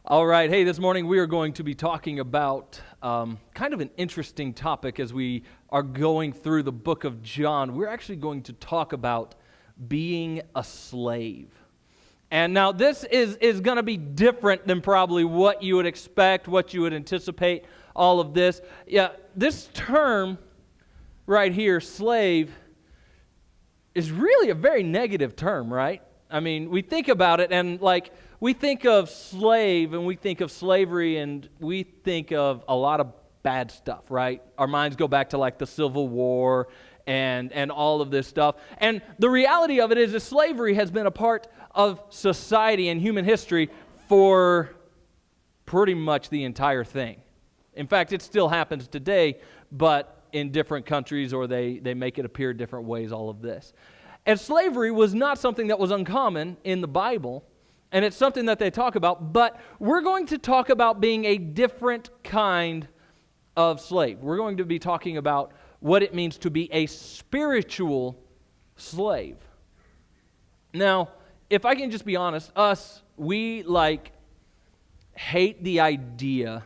All right. Hey, this morning we are going to be talking about kind of an interesting topic as we are going through the book of John. We're actually going to talk about being a slave. And now this is going to be different than probably what you would expect, what you would anticipate, all of this. Yeah, this term right here, slave, is really a very negative term, right? I mean, we think about it and we think of slave and we think of slavery and we think of a lot of bad stuff, right? Our minds go back to the Civil War and all of this stuff. And the reality of it is that slavery has been a part of society and human history for pretty much the entire thing. In fact, it still happens today, but in different countries, or they make it appear different ways, all of this. And slavery was not something that was uncommon in the Bible, and it's something that they talk about, but we're going to talk about being a different kind of slave. We're going to be talking about what it means to be a spiritual slave. Now, if I can just be honest, we hate the idea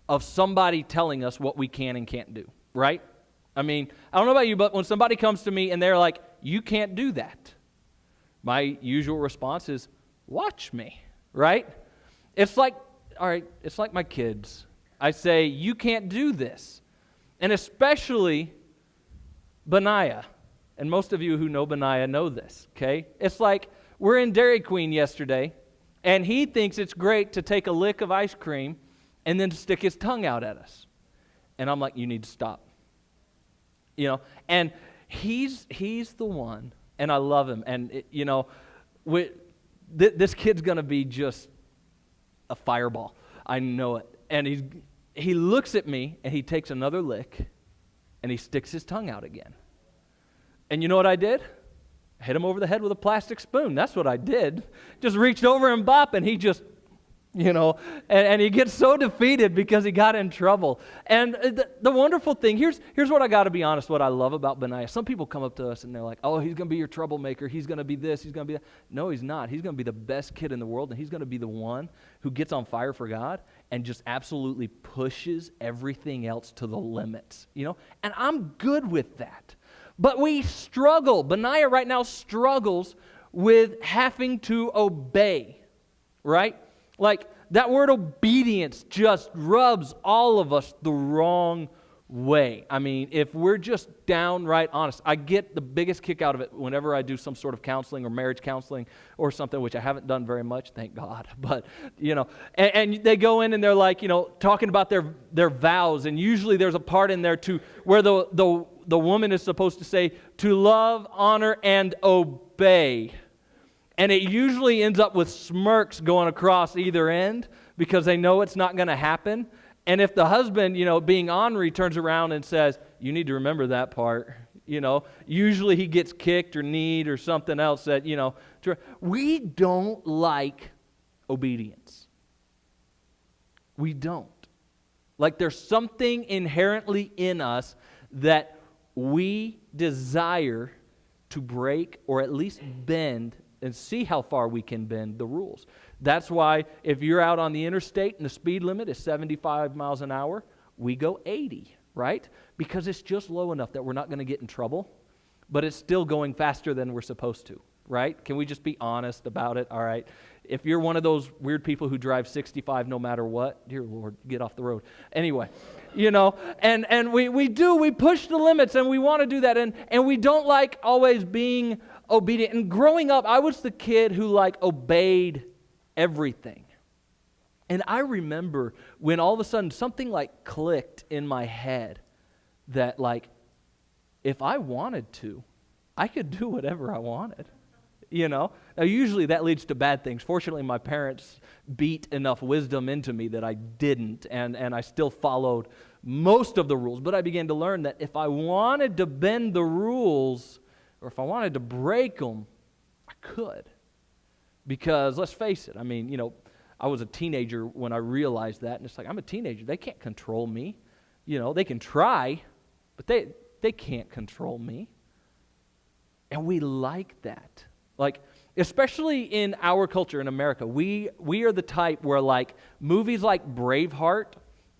of somebody telling us what we can and can't do, right? I mean, I don't know about you, but when somebody comes to me and they're like, you can't do that, my usual response is, watch me, right? It's like my kids. I say, you can't do this. And especially Benaiah. And most of you who know Benaiah know this, okay? It's like we're in Dairy Queen yesterday, and he thinks it's great to take a lick of ice cream and then stick his tongue out at us. And I'm like, you need to stop. And he's the one, and I love him. And, this kid's going to be just a fireball. I know it. And he looks at me, and he takes another lick, and he sticks his tongue out again. And you know what I did? I hit him over the head with a plastic spoon. That's what I did. Just reached over and bop, and he just, and he gets so defeated because he got in trouble. And the wonderful thing, here's what I got to be honest, what I love about Benaiah. Some people come up to us and they're like, oh, he's going to be your troublemaker. He's going to be this. He's going to be that. No, he's not. He's going to be the best kid in the world, and he's going to be the one who gets on fire for God and just absolutely pushes everything else to the limits, And I'm good with that. But we struggle. Benaiah right now struggles with having to obey, right? That word obedience just rubs all of us the wrong way. I mean, if we're just downright honest, I get the biggest kick out of it whenever I do some sort of counseling or marriage counseling or something, which I haven't done very much, thank God. But, and they go in and they're talking about their vows, and usually there's a part in there where the woman is supposed to say, to love, honor, and obey. And it usually ends up with smirks going across either end because they know it's not going to happen. And if the husband, being ornery, turns around and says, you need to remember that part, usually he gets kicked or kneed or something else that, we don't like obedience. We don't. There's something inherently in us that we desire to break or at least bend and see how far we can bend the rules. That's why if you're out on the interstate and the speed limit is 75 miles an hour, we go 80, right? Because it's just low enough that we're not going to get in trouble, but it's still going faster than we're supposed to, right? Can we just be honest about it? All right. If you're one of those weird people who drive 65 no matter what, dear Lord, get off the road. Anyway, and we push the limits and we want to do that, and we don't like always being obedient. And growing up, I was the kid who obeyed everything. And I remember when all of a sudden something clicked in my head that if I wanted to, I could do whatever I wanted. Now usually that leads to bad things. Fortunately, my parents beat enough wisdom into me that I didn't, and I still followed most of the rules. But I began to learn that if I wanted to bend the rules, or if I wanted to break them, I could. Because let's face it, I mean, I was a teenager when I realized that, and it's I'm a teenager. They can't control me. They can try, but they can't control me. And we like that. Especially in our culture in America, we are the type where like movies like Braveheart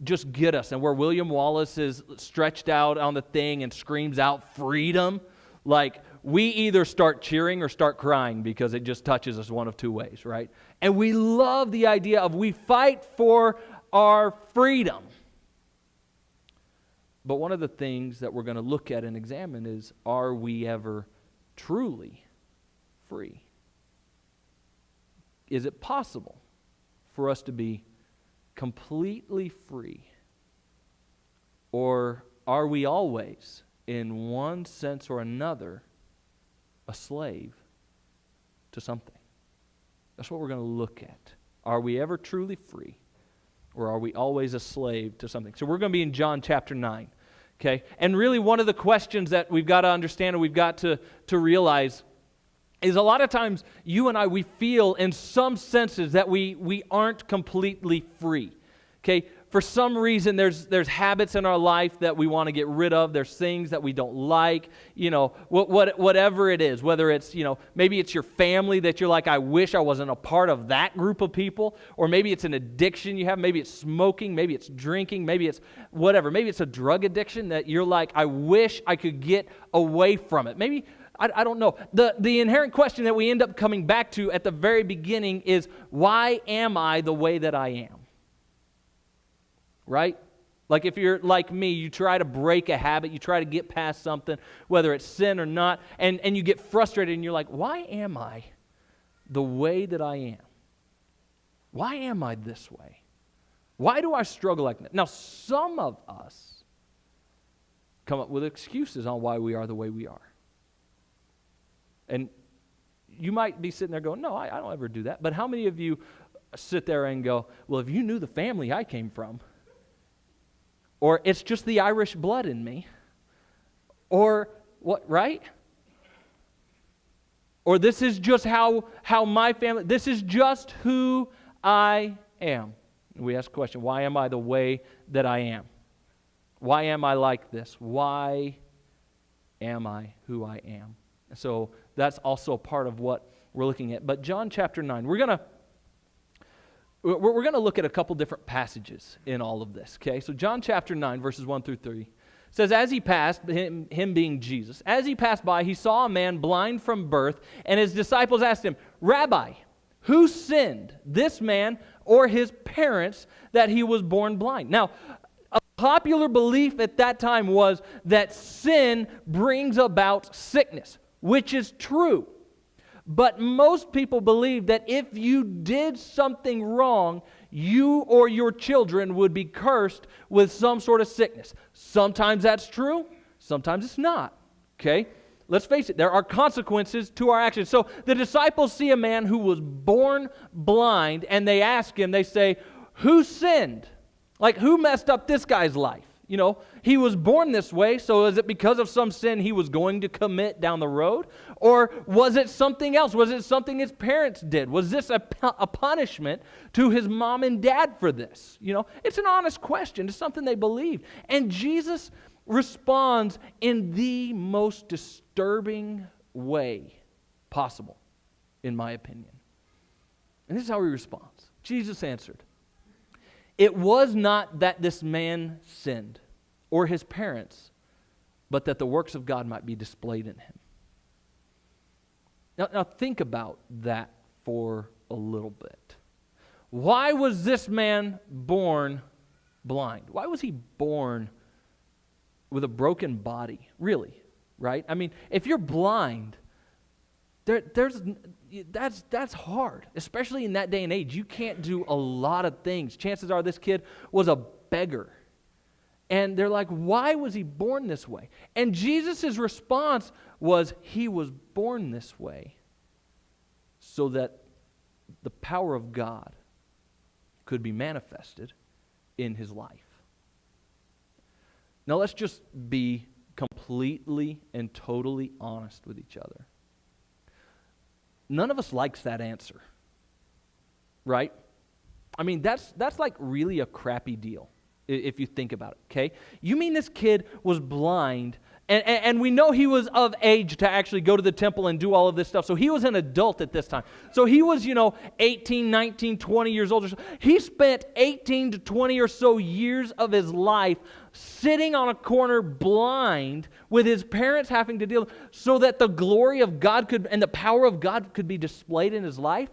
just get us, and where William Wallace is stretched out on the thing and screams out freedom, like we either start cheering or start crying because it just touches us one of two ways, right? And we love the idea of we fight for our freedom. But one of the things that we're going to look at and examine is, are we ever truly free? Is it possible for us to be completely free? Or are we always, in one sense or another, a slave to something? That's what we're going to look at. Are we ever truly free? Or are we always a slave to something? So we're going to be in John chapter 9. Okay? And really one of the questions that we've got to understand and we've got to realize is a lot of times you and I, we feel in some senses that we aren't completely free. Okay? For some reason, there's habits in our life that we want to get rid of. There's things that we don't like. You know, whatever it is, whether it's, you know, maybe it's your family that you're like, I wish I wasn't a part of that group of people. Or maybe it's an addiction you have. Maybe it's smoking. Maybe it's drinking. Maybe it's whatever. Maybe it's a drug addiction that you're like, I wish I could get away from it. Maybe, I don't know. The inherent question that we end up coming back to at the very beginning is, why am I the way that I am? Right? Like if you're like me, you try to break a habit, you try to get past something, whether it's sin or not, and you get frustrated and you're like, why am I the way that I am? Why am I this way? Why do I struggle like that? Now, some of us come up with excuses on why we are the way we are. And you might be sitting there going, no, I don't ever do that. But how many of you sit there and go, well, if you knew the family I came from, or it's just the Irish blood in me, or what, right? Or this is just how my family, this is just who I am. We ask the question, why am I the way that I am? Why am I like this? Why am I who I am? So that's also part of what we're looking at. But John chapter 9, we're going to look at a couple different passages in all of this, okay? So John chapter 9, verses 1 through 3 says, as he passed, him being Jesus, as he passed by, he saw a man blind from birth, and his disciples asked him, Rabbi, who sinned, this man or his parents, that he was born blind? Now, a popular belief at that time was that sin brings about sickness, which is true. But most people believe that if you did something wrong, you or your children would be cursed with some sort of sickness. Sometimes that's true, sometimes it's not. Okay? Let's face it, there are consequences to our actions. So the disciples see a man who was born blind, and they ask him, they say, who sinned? Like, who messed up this guy's life? You know, he was born this way, so is it because of some sin he was going to commit down the road? Or was it something else? Was it something his parents did? Was this a punishment to his mom and dad for this? You know, it's an honest question. It's something they believe. And Jesus responds in the most disturbing way possible, in my opinion. And this is how he responds. Jesus answered, it was not that this man sinned, or his parents, but that the works of God might be displayed in him. Now think about that for a little bit. Why was this man born blind? Why was he born with a broken body? Really, right? I mean, if you're blind, that's hard, especially in that day and age. You can't do a lot of things. Chances are this kid was a beggar. And they're like, why was he born this way? And Jesus' response was, he was born this way so that the power of God could be manifested in his life. Now let's just be completely and totally honest with each other. None of us likes that answer, right? I mean, that's like really a crappy deal if you think about it, okay? You mean this kid was blind And we know he was of age to actually go to the temple and do all of this stuff. So he was an adult at this time. So he was, 18, 19, 20 years old. He spent 18 to 20 or so years of his life sitting on a corner blind with his parents having to deal so that the glory of God and the power of God could be displayed in his life.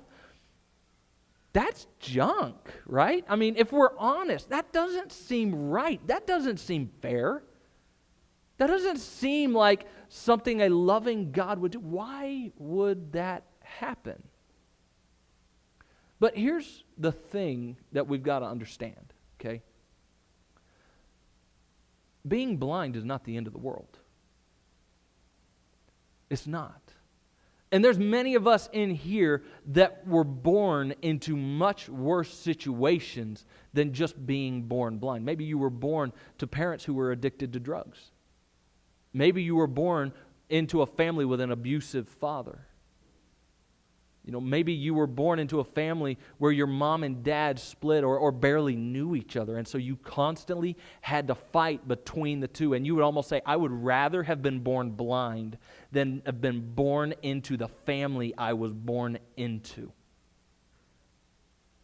That's junk, right? I mean, if we're honest, that doesn't seem right. That doesn't seem fair. That doesn't seem like something a loving God would do. Why would that happen? But here's the thing that we've got to understand, okay? Being blind is not the end of the world. It's not. And there's many of us in here that were born into much worse situations than just being born blind. Maybe you were born to parents who were addicted to drugs. Maybe you were born into a family with an abusive father. Maybe you were born into a family where your mom and dad split or barely knew each other, and so you constantly had to fight between the two. And you would almost say, I would rather have been born blind than have been born into the family I was born into.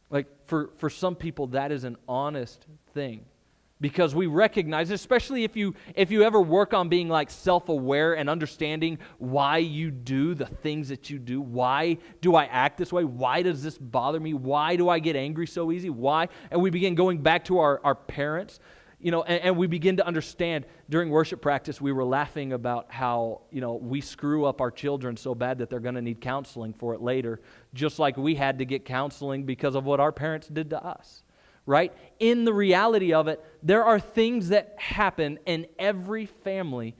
Like, for some people, that is an honest thing. Because we recognize, especially if you ever work on being like self-aware and understanding why you do the things that you do. Why do I act this way? Why does this bother me? Why do I get angry so easy? Why? And we begin going back to our parents, and we begin to understand. During worship practice, we were laughing about how, we screw up our children so bad that they're going to need counseling for it later, just like we had to get counseling because of what our parents did to us. Right? In the reality of it, there are things that happen in every family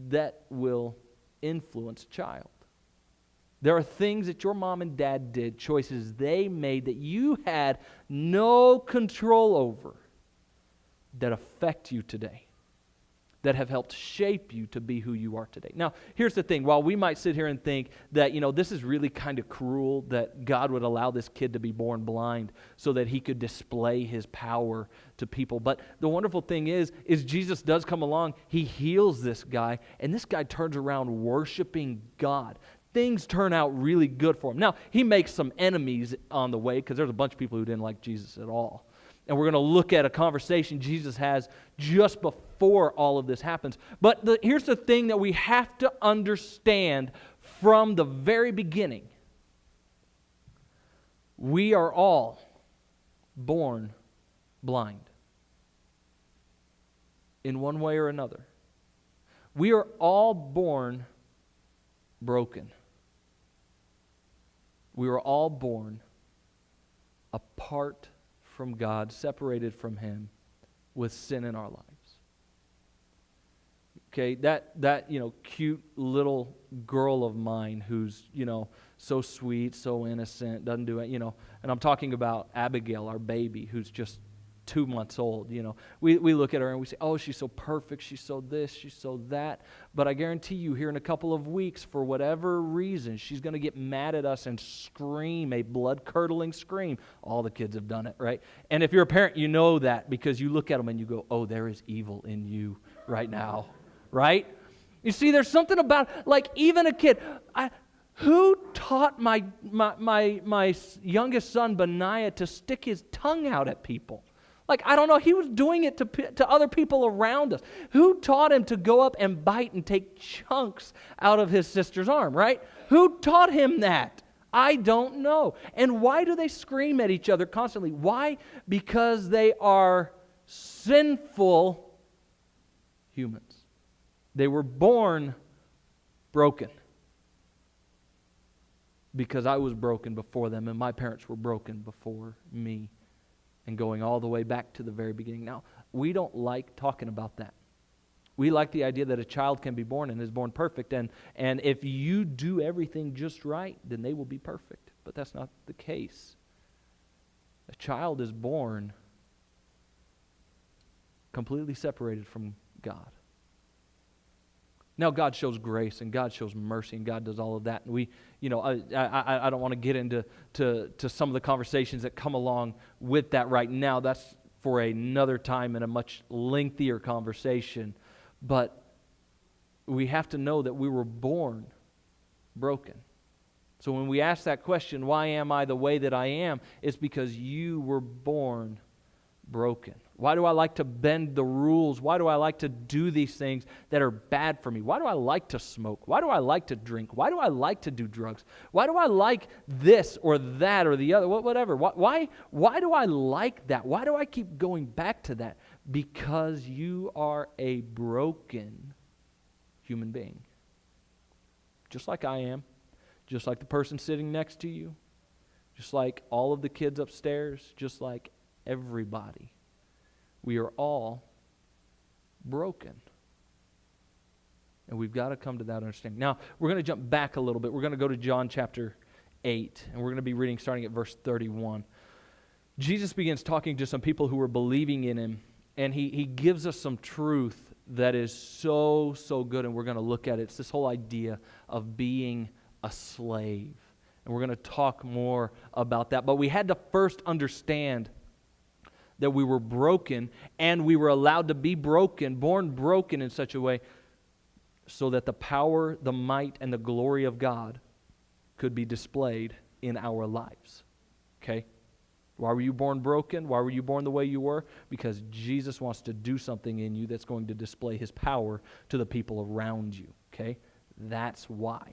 that will influence a child. There are things that your mom and dad did, choices they made that you had no control over, that affect you today, that have helped shape you to be who you are today. Now, here's the thing. While we might sit here and think that, this is really kind of cruel that God would allow this kid to be born blind so that he could display his power to people. But the wonderful thing is Jesus does come along. He heals this guy, and this guy turns around worshiping God. Things turn out really good for him. Now, he makes some enemies on the way because there's a bunch of people who didn't like Jesus at all. And we're going to look at a conversation Jesus has just before all of this happens. But here's the thing that we have to understand from the very beginning. We are all born blind in one way or another. We are all born broken. We were all born apart from God, separated from Him, with sin in our lives. Okay, that cute little girl of mine who's, so sweet, so innocent, doesn't do it, and I'm talking about Abigail, our baby, who's just 2 months old, We look at her and we say, oh, she's so perfect, she's so this, she's so that. But I guarantee you, here in a couple of weeks, for whatever reason, she's going to get mad at us and scream a blood-curdling scream. All the kids have done it, right? And if you're a parent, you know that because you look at them and you go, oh, there is evil in you right now, right? You see, there's something about, like, even a kid. Who taught my youngest son, Benaiah, to stick his tongue out at people? Like, I don't know, he was doing it to other people around us. Who taught him to go up and bite and take chunks out of his sister's arm, right? Who taught him that? I don't know. And why do they scream at each other constantly? Why? Because they are sinful humans. They were born broken. Because I was broken before them, and my parents were broken before me. And going all the way back to the very beginning. Now, we don't like talking about that. We like the idea that a child can be born and is born perfect, and if you do everything just right, then they will be perfect. But that's not the case. A child is born completely separated from God. Now, God shows grace and God shows mercy and God does all of that. And we, I don't want to get into some of the conversations that come along with that right now. That's for another time and a much lengthier conversation. But we have to know that we were born broken. So when we ask that question, why am I the way that I am? It's because you were born broken. Why do I like to bend the rules? Why do I like to do these things that are bad for me? Why do I like to smoke? Why do I like to drink? Why do I like to do drugs? Why do I like this or that or the other, whatever? Why do I like that? Why do I keep going back to that? Because you are a broken human being. Just like I am. Just like the person sitting next to you. Just like all of the kids upstairs. Just like everybody. We are all broken. And we've got to come to that understanding. Now, we're going to jump back a little bit. We're going to go to John chapter 8. And we're going to be reading starting at verse 31. Jesus begins talking to some people who were believing in Him. And he gives us some truth that is so, so good. And we're going to look at it. It's this whole idea of being a slave. And we're going to talk more about that. But we had to first understand that we were broken, and we were allowed to be broken, born broken in such a way so that the power, the might, and the glory of God could be displayed in our lives. Okay? Why were you born broken? Why were you born the way you were? Because Jesus wants to do something in you that's going to display His power to the people around you. Okay? That's why.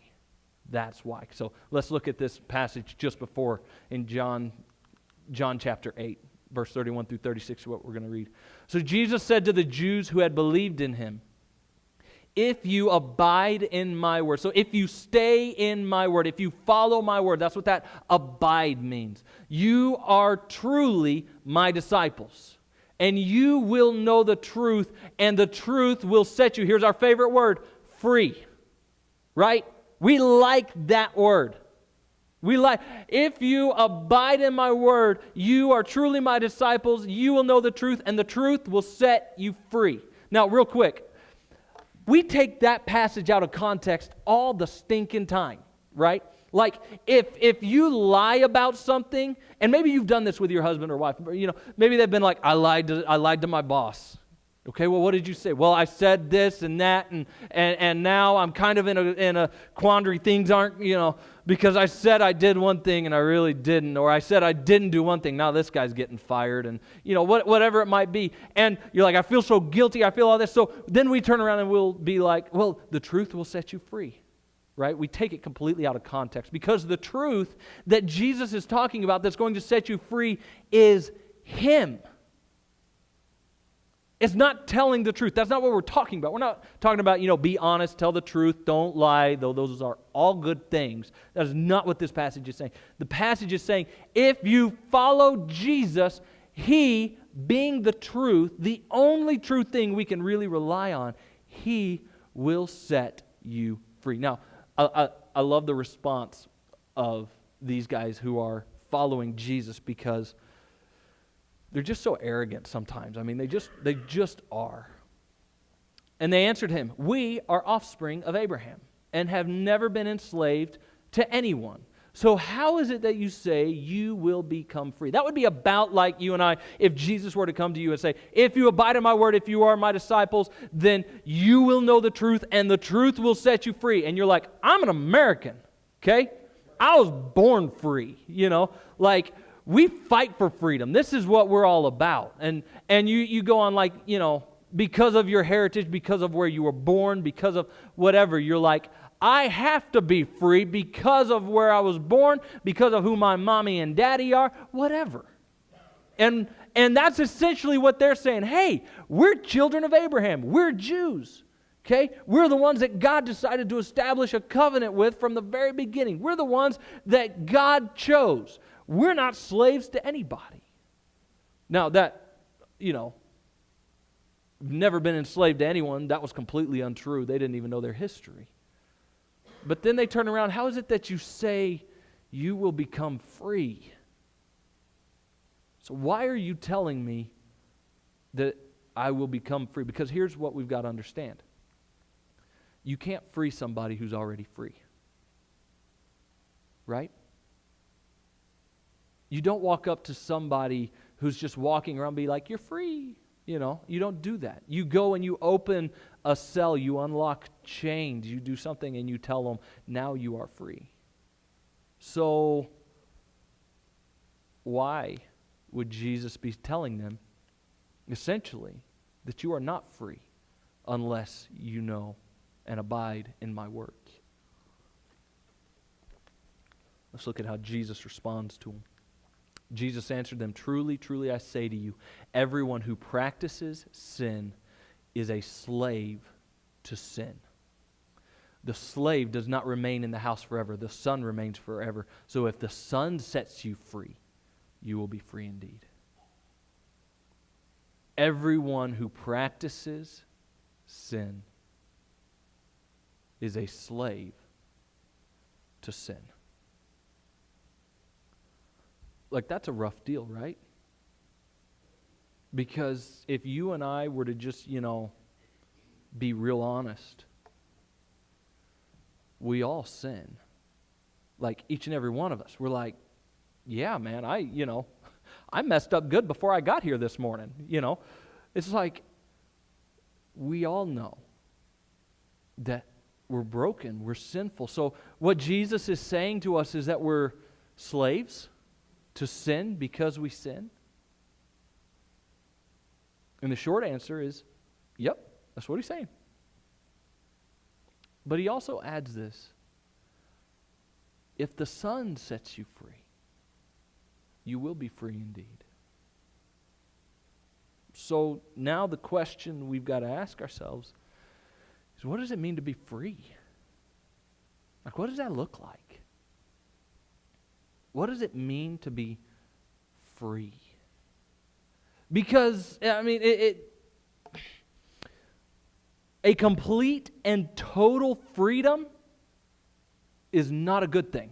That's why. So let's look at this passage just before in John chapter 8. Verse 31 through 36 is what we're going to read. So Jesus said to the Jews who had believed in Him, if you abide in my word, so if you stay in my word, if you follow my word, that's what that abide means. You are truly my disciples, and you will know the truth, and the truth will set you, here's our favorite word, free. Right? We like that word. If you abide in my word, you are truly my disciples, you will know the truth, and the truth will set you free. Now, real quick, we take that passage out of context all the stinking time, right? Like, if you lie about something, and maybe you've done this with your husband or wife, maybe they've been like, I lied to my boss. Okay, well, what did you say? Well, I said this and that, and now I'm kind of in a quandary. Things aren't, because I said I did one thing and I really didn't, or I said I didn't do one thing. Now this guy's getting fired, and whatever it might be. And you're like, I feel so guilty. I feel all this. So then we turn around and we'll be like, well, the truth will set you free, right? We take it completely out of context because the truth that Jesus is talking about that's going to set you free is Him. It's not telling the truth. That's not what we're talking about. We're not talking about, be honest, tell the truth, don't lie, though those are all good things. That is not what this passage is saying. The passage is saying, if you follow Jesus, He, being the truth, the only true thing we can really rely on, He will set you free. Now, I love the response of these guys who are following Jesus because they're just so arrogant sometimes. I mean, they just are. And they answered Him, we are offspring of Abraham and have never been enslaved to anyone. So how is it that you say you will become free? That would be about like you and I, if Jesus were to come to you and say, if you abide in my word, if you are my disciples, then you will know the truth and the truth will set you free. And you're like, I'm an American, okay? I was born free, we fight for freedom. This is what we're all about. And you go on like, because of your heritage, because of where you were born, because of whatever, you're like, I have to be free because of where I was born, because of who my mommy and daddy are, whatever. And that's essentially what they're saying. Hey, we're children of Abraham. We're Jews. Okay? We're the ones that God decided to establish a covenant with from the very beginning. We're the ones that God chose. We're not slaves to anybody. Now that, never been enslaved to anyone, that was completely untrue. They didn't even know their history. But then they turn around, how is it that you say you will become free? So why are you telling me that I will become free? Because here's what we've got to understand. You can't free somebody who's already free. Right? You don't walk up to somebody who's just walking around and be like, you're free. You don't do that. You go and you open a cell, you unlock chains, you do something and you tell them, now you are free. So why would Jesus be telling them, essentially, that you are not free unless you know and abide in my words? Let's look at how Jesus responds to them. Jesus answered them, truly, truly, I say to you, everyone who practices sin is a slave to sin. The slave does not remain in the house forever. The Son remains forever. So if the Son sets you free, you will be free indeed. Everyone who practices sin is a slave to sin. Like, that's a rough deal, right? Because if you and I were to just, be real honest, we all sin. Like, each and every one of us. We're like, yeah, man, I messed up good before I got here this morning, It's like, we all know that we're broken, we're sinful. So what Jesus is saying to us is that we're slaves to sin because we sin? And the short answer is, yep, that's what he's saying. But he also adds this: if the Son sets you free, you will be free indeed. So now the question we've got to ask ourselves is, what does it mean to be free? Like, what does that look like? What does it mean to be free? Because, a complete and total freedom is not a good thing.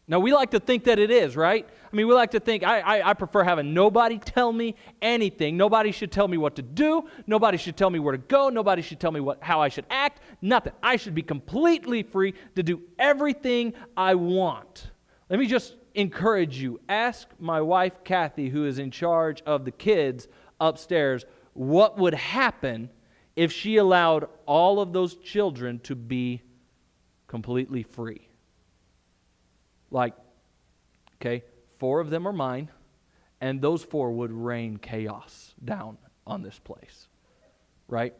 Now, we like to think that it is, right? We like to think, I prefer having nobody tell me anything. Nobody should tell me what to do. Nobody should tell me where to go. Nobody should tell me how I should act. Nothing. I should be completely free to do everything I want. Let me just encourage you. Ask my wife, Kathy, who is in charge of the kids upstairs, what would happen if she allowed all of those children to be completely free. Like, okay, 4 of them are mine, and those 4 would rain chaos down on this place, right?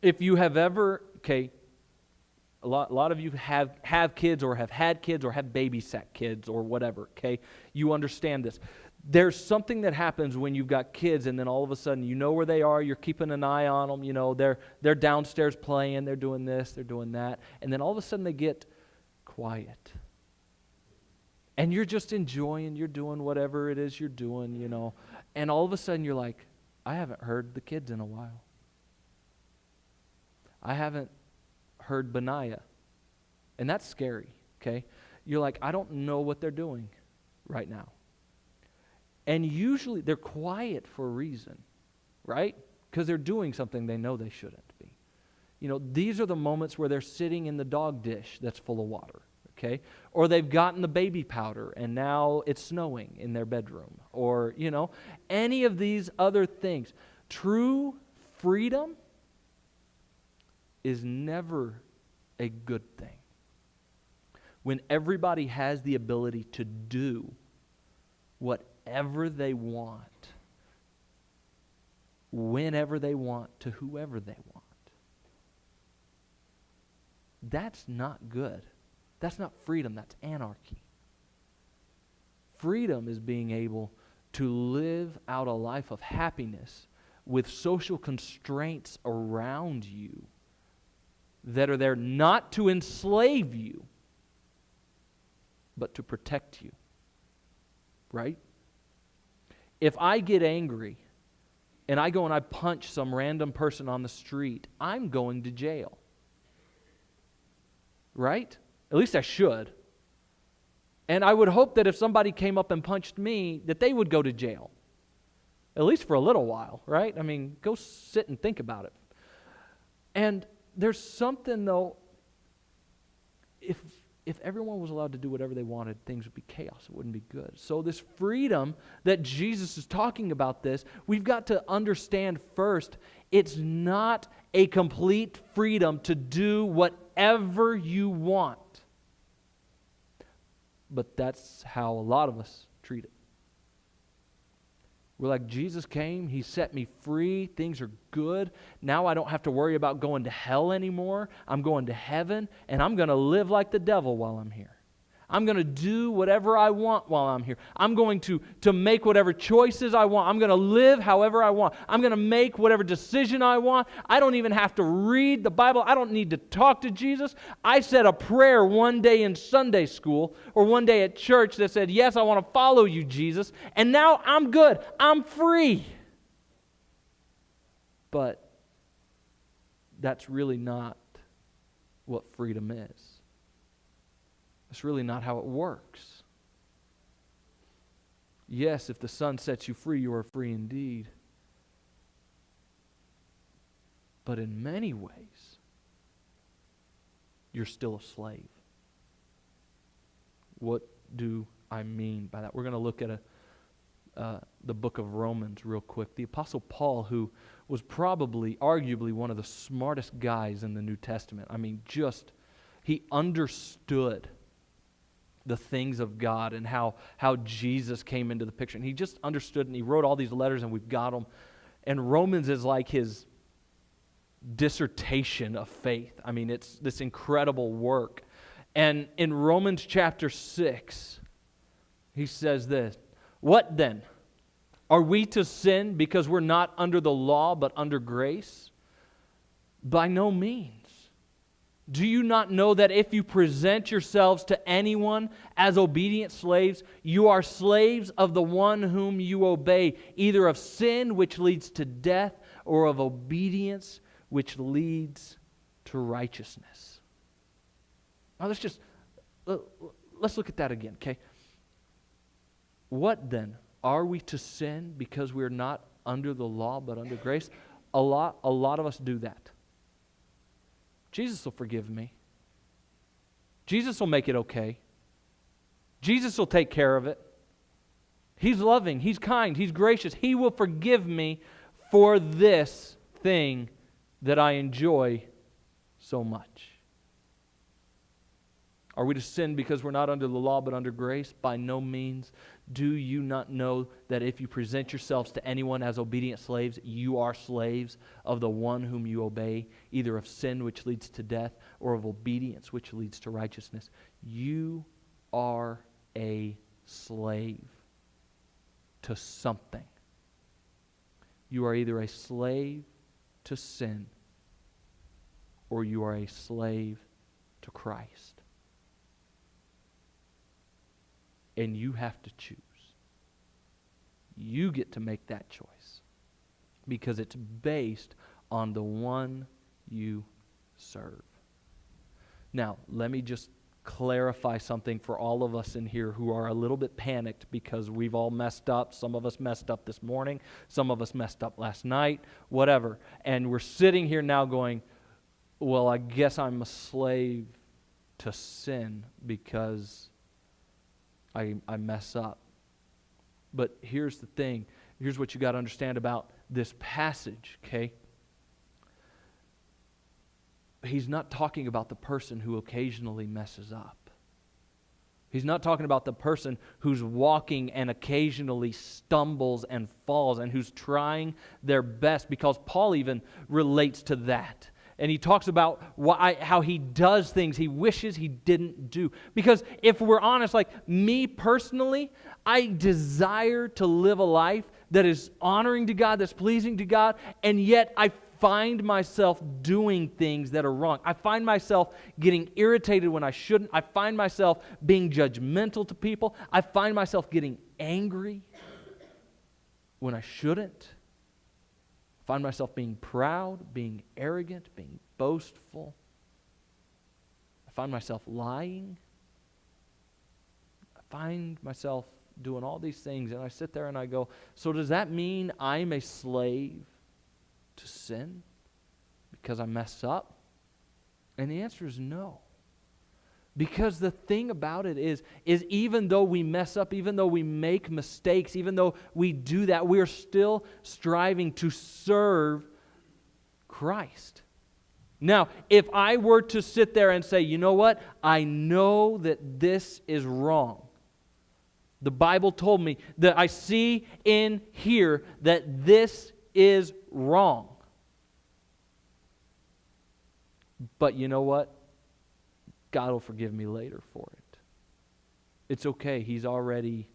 If you have ever, a lot of you have kids or have had kids or have babysat kids or whatever, okay? You understand this. There's something that happens when you've got kids and then all of a sudden you know where they are, you're keeping an eye on them, they're downstairs playing, they're doing this, they're doing that, and then all of a sudden they get quiet. And you're just enjoying, you're doing whatever it is you're doing, and all of a sudden you're like, I haven't heard the kids in a while. I haven't heard Benaiah. And that's scary, okay? You're like, I don't know what they're doing right now. And usually they're quiet for a reason, right? Because they're doing something they know they shouldn't be. These are the moments where they're sitting in the dog dish that's full of water, okay? Or they've gotten the baby powder and now it's snowing in their bedroom. Or, any of these other things. True freedom is never a good thing. When everybody has the ability to do whatever they want, whenever they want, to whoever they want. That's not good. That's not freedom, that's anarchy. Freedom is being able to live out a life of happiness with social constraints around you that are there not to enslave you, but to protect you. Right? If I get angry and I go and I punch some random person on the street, I'm going to jail. Right? At least I should. And I would hope that if somebody came up and punched me, that they would go to jail. At least for a little while, right? Go sit and think about it. And there's something, though, if everyone was allowed to do whatever they wanted, things would be chaos. It wouldn't be good. So this freedom that Jesus is talking about we've got to understand first, it's not a complete freedom to do whatever you want. But that's how a lot of us treat it. We're like, Jesus came, He set me free, things are good. Now I don't have to worry about going to hell anymore. I'm going to heaven, and I'm going to live like the devil while I'm here. I'm going to do whatever I want while I'm here. I'm going to make whatever choices I want. I'm going to live however I want. I'm going to make whatever decision I want. I don't even have to read the Bible. I don't need to talk to Jesus. I said a prayer one day in Sunday school or one day at church that said, yes, I want to follow you, Jesus. And now I'm good. I'm free. But that's really not what freedom is. That's really not how it works. Yes, if the Son sets you free, you are free indeed. But in many ways, you're still a slave. What do I mean by that? We're going to look at the book of Romans real quick. The Apostle Paul, who was probably, arguably, one of the smartest guys in the New Testament. I mean, he understood the things of God and how Jesus came into the picture. And he just understood, and he wrote all these letters, and we've got them. And Romans is like his dissertation of faith. I mean, it's this incredible work. And in Romans chapter 6, he says this, "What then? Are we to sin because we're not under the law but under grace? By no means. Do you not know that if you present yourselves to anyone as obedient slaves, you are slaves of the one whom you obey, either of sin, which leads to death, or of obedience, which leads to righteousness?" Now let's look at that again, okay? What then? Are we to sin because we're not under the law but under grace? A lot of us do that. Jesus will forgive me. Jesus will make it okay. Jesus will take care of it. He's loving. He's kind. He's gracious. He will forgive me for this thing that I enjoy so much. Are we to sin because we're not under the law but under grace? By no means. Do you not know that if you present yourselves to anyone as obedient slaves, you are slaves of the one whom you obey, either of sin which leads to death or of obedience which leads to righteousness? You are a slave to something. You are either a slave to sin or you are a slave to Christ. And you have to choose. You get to make that choice because it's based on the one you serve. Now, let me just clarify something for all of us in here who are a little bit panicked because we've all messed up. Some of us messed up this morning. Some of us messed up last night, whatever. And we're sitting here now going, well, I guess I'm a slave to sin because I mess up. But here's the thing. Here's what you got to understand about this passage, okay? He's not talking about the person who occasionally messes up. He's not talking about the person who's walking and occasionally stumbles and falls and who's trying their best, because Paul even relates to that. And he talks about how he does things he wishes he didn't do. Because if we're honest, like me personally, I desire to live a life that is honoring to God, that's pleasing to God, and yet I find myself doing things that are wrong. I find myself getting irritated when I shouldn't. I find myself being judgmental to people. I find myself getting angry when I shouldn't. I find myself being proud, being arrogant, being boastful. I find myself lying. I find myself doing all these things, and I sit there and I go, so does that mean I'm a slave to sin because I mess up? And the answer is no. Because the thing about it is even though we mess up, even though we make mistakes, even though we do that, we are still striving to serve Christ. Now, if I were to sit there and say, you know what? I know that this is wrong. The Bible told me that I see in here that this is wrong. But you know what? God will forgive me later for it. It's okay. He's already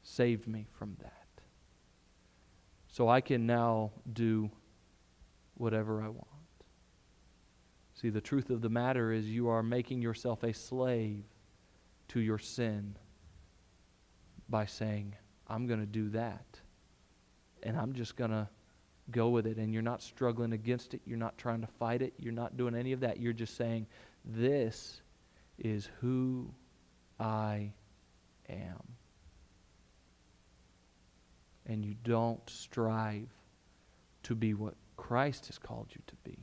saved me from that. So I can now do whatever I want. See, the truth of the matter is you are making yourself a slave to your sin by saying, I'm going to do that. And I'm just going to go with it. And you're not struggling against it. You're not trying to fight it. You're not doing any of that. You're just saying, this is who I am. And you don't strive to be what Christ has called you to be.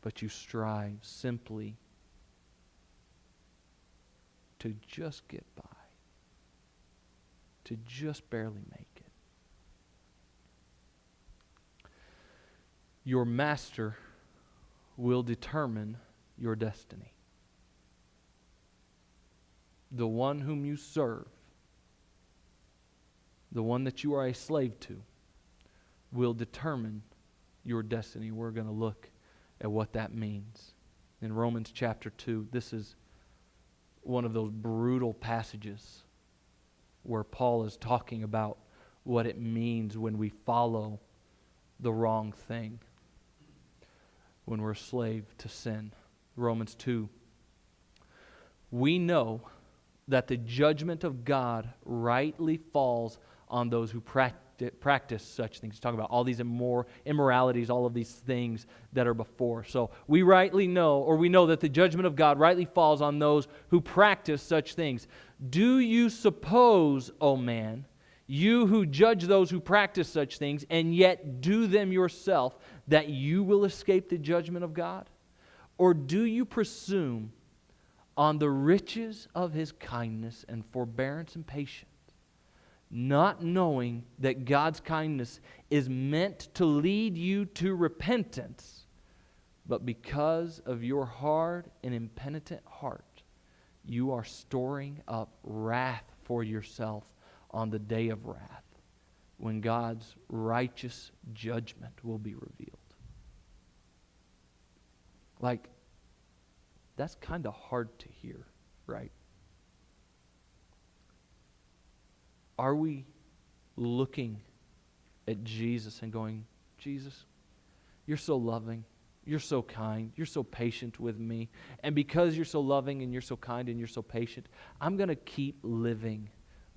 But you strive simply to just get by. To just barely make it. Your master will determine your destiny. The one whom you serve, the one that you are a slave to, will determine your destiny. We're going to look at what that means. In Romans chapter 2, this is one of those brutal passages where Paul is talking about what it means when we follow the wrong thing, when we're a slave to sin. Romans 2. We know that the judgment of God rightly falls on those who practice such things. He's talking about all these immoralities, all of these things that are before. So we rightly know, or we know that the judgment of God rightly falls on those who practice such things. Do you suppose, O man, you who judge those who practice such things and yet do them yourself, that you will escape the judgment of God? Or do you presume on the riches of His kindness and forbearance and patience, not knowing that God's kindness is meant to lead you to repentance, but because of your hard and impenitent heart, you are storing up wrath for yourself on the day of wrath, when God's righteous judgment will be revealed. Like, that's kind of hard to hear, right? Are we looking at Jesus and going, Jesus, you're so loving, you're so kind, you're so patient with me, and because you're so loving and you're so kind and you're so patient, I'm going to keep living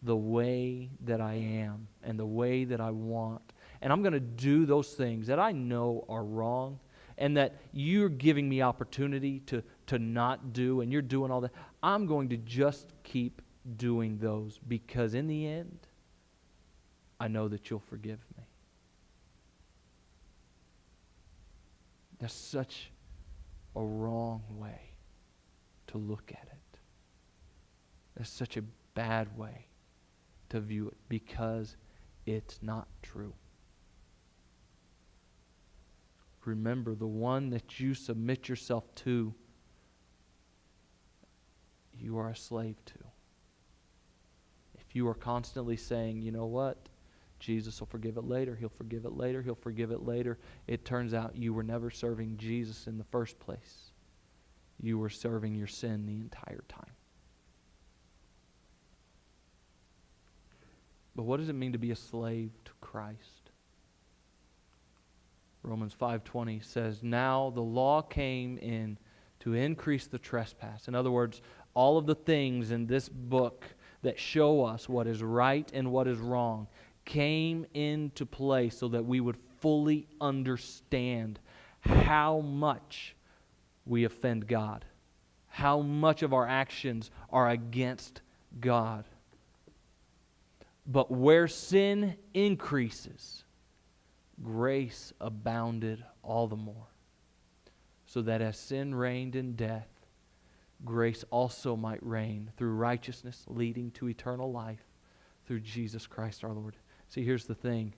the way that I am and the way that I want, and I'm going to do those things that I know are wrong and that you're giving me opportunity to not do, and you're doing all that. I'm going to just keep doing those, because in the end, I know that you'll forgive me. That's such a wrong way to look at it. That's such a bad way to view it, because it's not true. Remember, the one that you submit yourself to, you are a slave to. If you are constantly saying, you know what, Jesus will forgive it later, He'll forgive it later, He'll forgive it later, it turns out you were never serving Jesus in the first place. You were serving your sin the entire time. But what does it mean to be a slave to Christ? Romans 5:20 says, now the law came in to increase the trespass. In other words, all of the things in this book that show us what is right and what is wrong came into play so that we would fully understand how much we offend God, how much of our actions are against God. But where sin increases, grace abounded all the more, so that as sin reigned in death, grace also might reign through righteousness, leading to eternal life through Jesus Christ our Lord. See, here's the thing.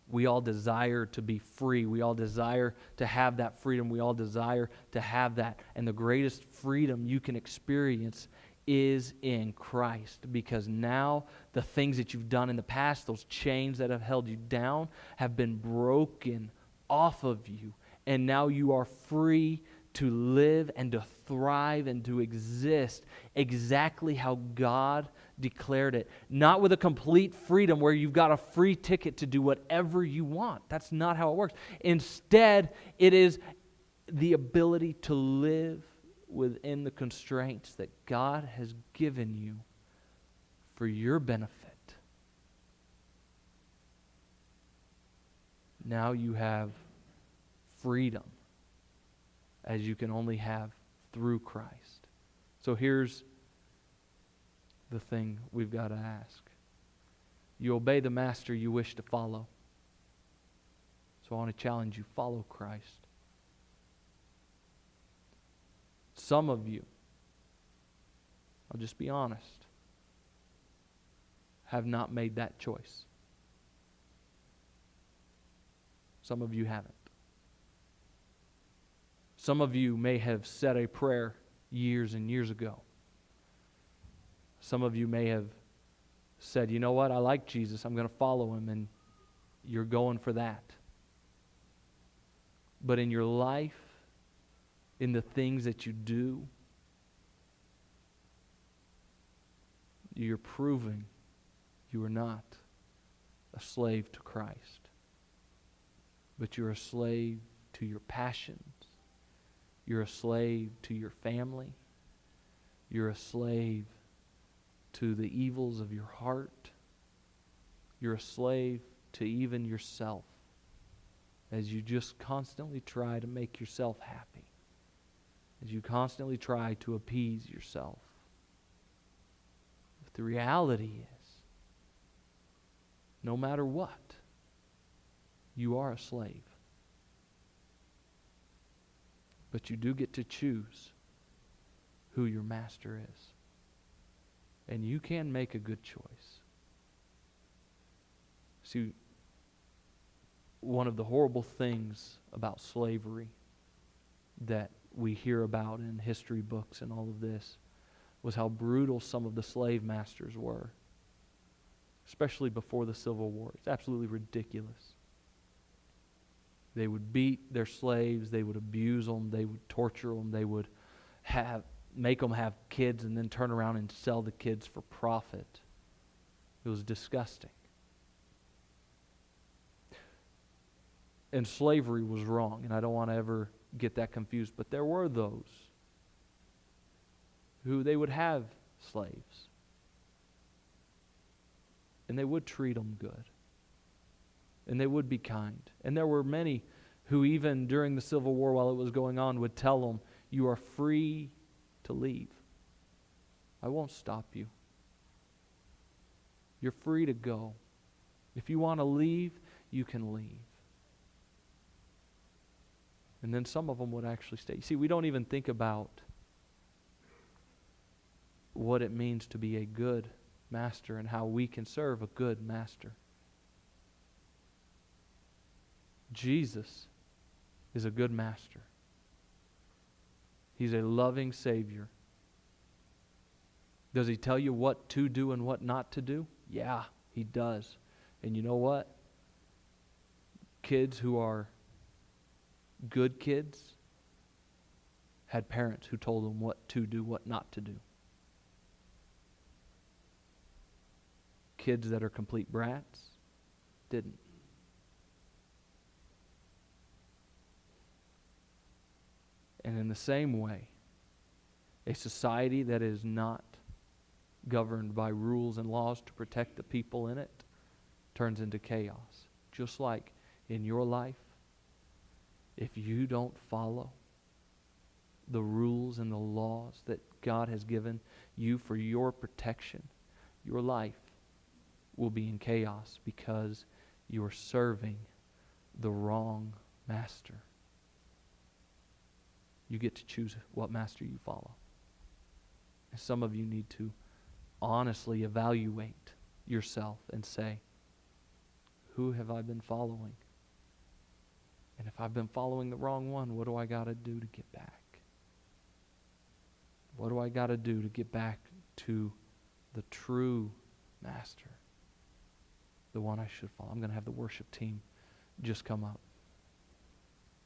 We all desire to be free. We all desire to have that freedom. We all desire to have that. And the greatest freedom you can experience is in Christ, because now the things that you've done in the past, those chains that have held you down, have been broken off of you. And now you are free to live and to thrive and to exist exactly how God declared it. Not with a complete freedom where you've got a free ticket to do whatever you want. That's not how it works. Instead, it is the ability to live within the constraints that God has given you for your benefit. Now you have freedom, as you can only have through Christ. So here's the thing we've got to ask. You obey the master you wish to follow. So I want to challenge you, follow Christ. Some of you, I'll just be honest, have not made that choice. Some of you haven't. Some of you may have said a prayer years and years ago. Some of you may have said, you know what, I like Jesus, I'm going to follow him, and you're going for that. But in your life, in the things that you do, you're proving you are not a slave to Christ, but you're a slave to your passions. You're a slave to your family. You're a slave to the evils of your heart. You're a slave to even yourself, as you just constantly try to make yourself happy, as you constantly try to appease yourself. But the reality is, no matter what, you are a slave. But you do get to choose who your master is. And you can make a good choice. See, one of the horrible things about slavery that we hear about in history books and all of this was how brutal some of the slave masters were, especially before the Civil War. It's absolutely ridiculous. They would beat their slaves, they would abuse them, they would torture them, they would make them have kids and then turn around and sell the kids for profit. It was disgusting. And slavery was wrong, and I don't want to ever get that confused, but there were those who they would have slaves, and they would treat them good. And they would be kind. And there were many who even during the Civil War, while it was going on, would tell them, you are free to leave. I won't stop you. You're free to go. If you want to leave, you can leave. And then some of them would actually stay. You see, we don't even think about what it means to be a good master and how we can serve a good master. Jesus is a good master. He's a loving Savior. Does he tell you what to do and what not to do? Yeah, he does. And you know what? Kids who are good kids had parents who told them what to do, what not to do. Kids that are complete brats didn't. And in the same way, a society that is not governed by rules and laws to protect the people in it turns into chaos. Just like in your life, if you don't follow the rules and the laws that God has given you for your protection, your life will be in chaos because you are serving the wrong master. You get to choose what master you follow. And some of you need to honestly evaluate yourself and say, who have I been following? And if I've been following the wrong one, what do I got to do to get back? What do I got to do to get back to the true master? The one I should follow. I'm going to have the worship team just come up.